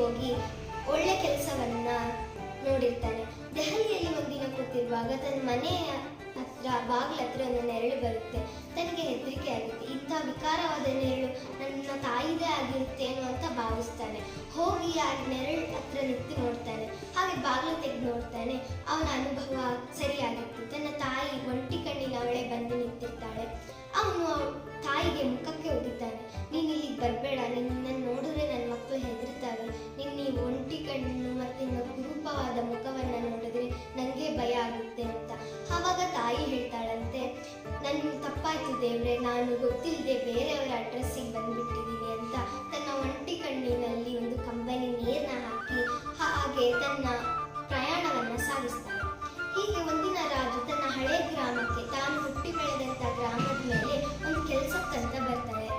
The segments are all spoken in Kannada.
ಹೋಗಿ ಒಳ್ಳೆ ಕೆಲಸವನ್ನ ನೋಡಿರ್ತಾನೆ. ದೆಹಲಿಯಲ್ಲಿ ಒಂದಿನ ಕೂತಿರುವಾಗ ತನ್ನ ಮನೆಯ ಹತ್ರ ಬಾಗಿಲ ಹತ್ರ ಒಂದು ನೆರಳು ಬರುತ್ತೆ. ತನಗೆ ಹೆದರಿಕೆ ಆಗುತ್ತೆ. ಇಂಥ ವಿಕಾರವಾದ ನೆರಳು ನನ್ನ ತಾಯಿದೇ ಆಗಿರುತ್ತೇನೋ ಅಂತ ಭಾವಿಸ್ತಾನೆ. ಹೋಗಿ ಆ ನೆರಳು ಹತ್ರ ನಿಂತು ನೋಡ್ತಾನೆ. ಹಾಗೆ ಬಾಗಿಲು ತೆಗೆದು ನೋಡ್ತಾನೆ. ಅವನ ಅನುಭವ ಸರಿಯಾಗಿತ್ತು. ತನ್ನ ತಾಯಿ ಒಂಟಿ ಕಣ್ಣಿನವಳೆ ಬಂದು ನಿಂತಿರ್ತಾಳೆ. ಅವನು ತಾಯಿಗೆ ಮುಖಕ್ಕೆ ಒಗಿತಾನೆ. ನೀನು ಇಲ್ಲಿಗೆ ಬರಬೇಡ, ನಿನ್ನನ್ನು ನೋಡಿದ್ರೆ ನನ್ನ ಮಕ್ಕಳು ಹೆದರ್ತಾರೆ. ನಿನ್ನ ಈ ಒಂಟಿ ಕಣ್ಣು ಮತ್ತು ನಿನ್ನ ಕುರೂಪವಾದ ಮುಖವನ್ನು ನೋಡಿದ್ರೆ ನನಗೆ ಭಯ ಆಗುತ್ತೆ ಅಂತ. ಆವಾಗ ತಾಯಿ ಹೇಳ್ತಾಳಂತೆ, ನನ್ನ ತಪ್ಪಾಯ್ತು ದೇವ್ರೆ, ನಾನು ಗೊತ್ತಿಲ್ಲದೆ ಬೇರೆಯವರ ಅಡ್ರೆಸ್ಸಿಗೆ ಬಂದುಬಿಟ್ಟಿದ್ದೀನಿ ಅಂತ ತನ್ನ ಒಂಟಿ ಕಣ್ಣಿನಲ್ಲಿ ಒಂದು ಕಂಬನಿ ನೀರನ್ನ ಹಾಕಿ ಹಾಗೆ ತನ್ನ ಪ್ರಯಾಣವನ್ನು ಸಾಗಿಸ್ತಾಳೆ. ಹೀಗೆ ಒಂದಿನ ರಾಜು ತನ್ನ ಹಳೆ ಗ್ರಾಮಕ್ಕೆ, ತಾನು ಹುಟ್ಟಿ ಬೆಳೆದಂಥ ಗ್ರಾಮದ ಮೇಲೆ ಒಂದು ಕೆಲಸಕ್ಕಂತ ಬರ್ತಾನೆ.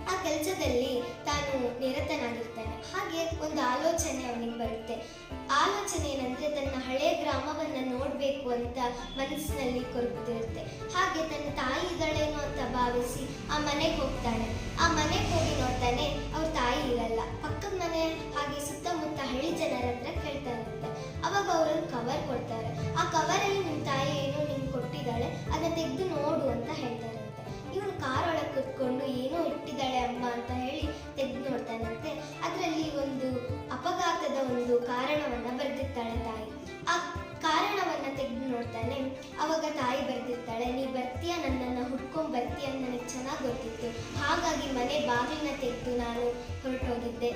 ಆ ಕೆಲಸದಲ್ಲಿ ತಾನು ನಿರತನಾಗಿರ್ತಾನೆ. ಹಾಗೆ ಒಂದು ಆಲೋಚನೆ ಅವನಿಗೆ ಬರುತ್ತೆ. ಆಲೋಚನೆ ಏನಂದ್ರೆ ತನ್ನ ಹಳೆ ಗ್ರಾಮವನ್ನು ನೋಡಬೇಕು ಅಂತ ಮನಸ್ಸಿನಲ್ಲಿ ಕೊರಗುತ್ತಿರುತ್ತೆ. ಹಾಗೆ ತನ್ನ ತಾಯಿ ಇದ್ದಾಳೇನೋ ಅಂತ ಭಾವಿಸಿ ಆ ಮನೆಗೆ ಹೋಗ್ತಾನೆ. ಆ ಮನೆಗೆ ಹೋಗಿ ನೋಡ್ತಾನೆ, ಅವ್ರ ತಾಯಿ ಇರಲ್ಲ. ಪಕ್ಕದ ಮನೆ ಹಾಗೆ ಸುತ್ತಮುತ್ತ ಹಳ್ಳಿ ಜನರ ಹತ್ರ ಕೇಳ್ತಾರಂತೆ. ಅವಾಗ ಅವರೊಂದು ಕವರ್ ಕೊಡ್ತಾರೆ. ಆ ಕವರಲ್ಲಿ ನಿಮ್ಮ ತಾಯಿ ಏನೋ ನಿಮ್ಗೆ ಕೊಟ್ಟಿದ್ದಾಳೆ, ಅದನ್ನ ತೆಗೆದು ನೋಡು ಅಂತ ಹೇಳ್ತಾರಂತೆ. ಇವನು ಕಾರ್ ಒಳಗೆ ಕೂತ್ಕೊಂಡು ಏನೋ ಇಟ್ಟಿದ್ದಾಳೆ ಅಮ್ಮ ಅಂತ ಹೇಳಿ ತೆಗೆದು ನೋಡ್ತಾನಂತೆ. ಅದರಲ್ಲಿ ಒಂದು ಅಪಘಾತದ ಒಂದು ಕಾರಣವನ್ನ ಬರೆದಿರ್ತಾಳೆ ತಾಯಿ. ಆ ಕಾರಣವನ್ನ ತೆಗೆದು ನೋಡ್ತಾನೆ. ಅವಾಗ ತಾಯಿ ಬರೆದಿರ್ತಾಳೆ, ನೀ ಬರ್ತೀಯ, ನನ್ನನ್ನು ಹುಡ್ಕೊಂಡ್ ಬರ್ತೀಯ ಅಂತ ನನಗೆ ಚೆನ್ನಾಗಿ ಗೊತ್ತಿತ್ತು. ಹಾಗಾಗಿ ಮನೆ ಬಾಗಿಲನ್ನ ತೆಗೆದು ನಾನು ಹೊರಟೋಗಿದ್ದೆ.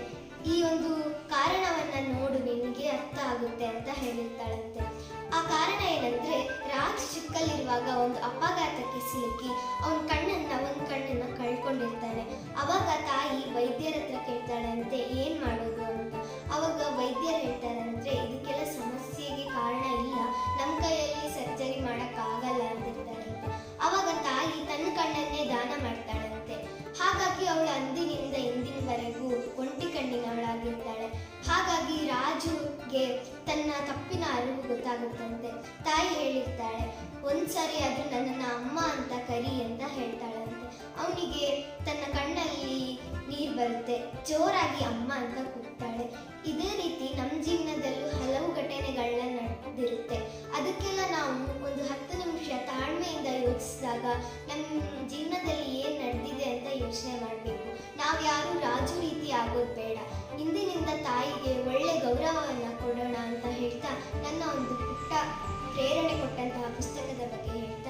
ಈ ಒಂದು ಕಾರಣವನ್ನ ನೋಡು, ನಿನಗೆ ಅರ್ಥ ಆಗುತ್ತೆ ಅಂತ ಹೇಳಿರ್ತಾಳಂತೆ. ಆ ಕಾರಣ ಏನಂದ್ರೆ, ರಾಜ್ ಚಿಕ್ಕಲ್ಲಿರುವಾಗ ಒಂದು ಅಪಘಾತಕ್ಕೆ ಸಿಲುಕಿ ಒಂದು ಕಣ್ಣನ್ನ ಕಳ್ಕೊಂಡಿರ್ತಾನೆ. ಅವಾಗ ತಾಯಿ ವೈದ್ಯರ ಹತ್ರ ಕೇಳ್ತಾಳಂತೆ, ಏನ್ ಮಾಡೋದು ಅಂತ. ಅವಾಗ ವೈದ್ಯರು ಹೇಳ್ತಾರಂದ್ರೆ, ಇದಕ್ಕೆಲ್ಲ ಸಮಸ್ಯೆಗೆ ಕಾರಣ ಇಲ್ಲ, ನಮ್ಮ ಕೈಯಲ್ಲಿ ಸರ್ಜರಿ ಮಾಡಕ್ಕಾಗಲ್ಲ ಅಂತಿರ್ತಾರಂತೆ. ಅವಾಗ ತಾಯಿ ತನ್ನ ಕಣ್ಣನ್ನೇ ದಾನ ಮಾಡ್ತಾಳಂತೆ. ಹಾಗಾಗಿ ಅವಳು ಅಂದಿನಿಂದ ಇಂದಿನವರೆಗೂ ಒಂಟಿ ಕಣ್ಣಿನವಳಾಗಿರ್ತಾಳೆ. ಹಾಗಾಗಿ ರಾಜುಗೆ ತನ್ನ ತಪ್ಪಿನ ಅರಿವು ಗೊತ್ತಾಗುತ್ತಂತೆ. ತಾಯಿ ಹೇಳಿರ್ತಾಳೆ, ಒಂದ್ಸರಿ ಅದು ನನ್ನನ್ನು ಅಮ್ಮ ಅಂತ ಕರಿ ಅಂತ ಹೇಳ್ತಾಳಂತೆ. ಅವನಿಗೆ ತನ್ನ ಕಣ್ಣಲ್ಲಿ ನೀರು ಬರುತ್ತೆ. ಜೋರಾಗಿ ಅಮ್ಮ ಅಂತ ಕೂಗ್ತಾಳೆ. ಇದೇ ರೀತಿ ನಮ್ಮ ಜೀವನದಲ್ಲೂ ಹಲವು ಘಟನೆಗಳನ್ನ ನಡೆದಿರುತ್ತೆ. ಅದಕ್ಕೆಲ್ಲ ನಾವು ಒಂದು 10 ನಿಮಿಷ ತಾಳ್ಮೆಯಿಂದ ಯೋಚಿಸಿದಾಗ ನಮ್ಮ ಜೀವನದಲ್ಲಿ ಏನು ನಡೆದಿದೆ ಅಂತ ಯೋಚನೆ ಮಾಡಬೇಕು. ನಾವು ಯಾರು ರಾಜು ರೀತಿ ಆಗೋದು ಬೇಡ. ಇಂದಿನಿಂದ ತಾಯಿಗೆ ಒಳ್ಳೆ ಗೌರವವನ್ನು ಕೊಡೋಣ ಅಂತ ಹೇಳ್ತಾ ನನ್ನ ಒಂದು ಪುಟ್ಟ ಪ್ರೇರಣೆ ಕೊಟ್ಟಂತಹ ಪುಸ್ತಕದ ಬಗ್ಗೆ ಹೇಳ್ತೀನಿ.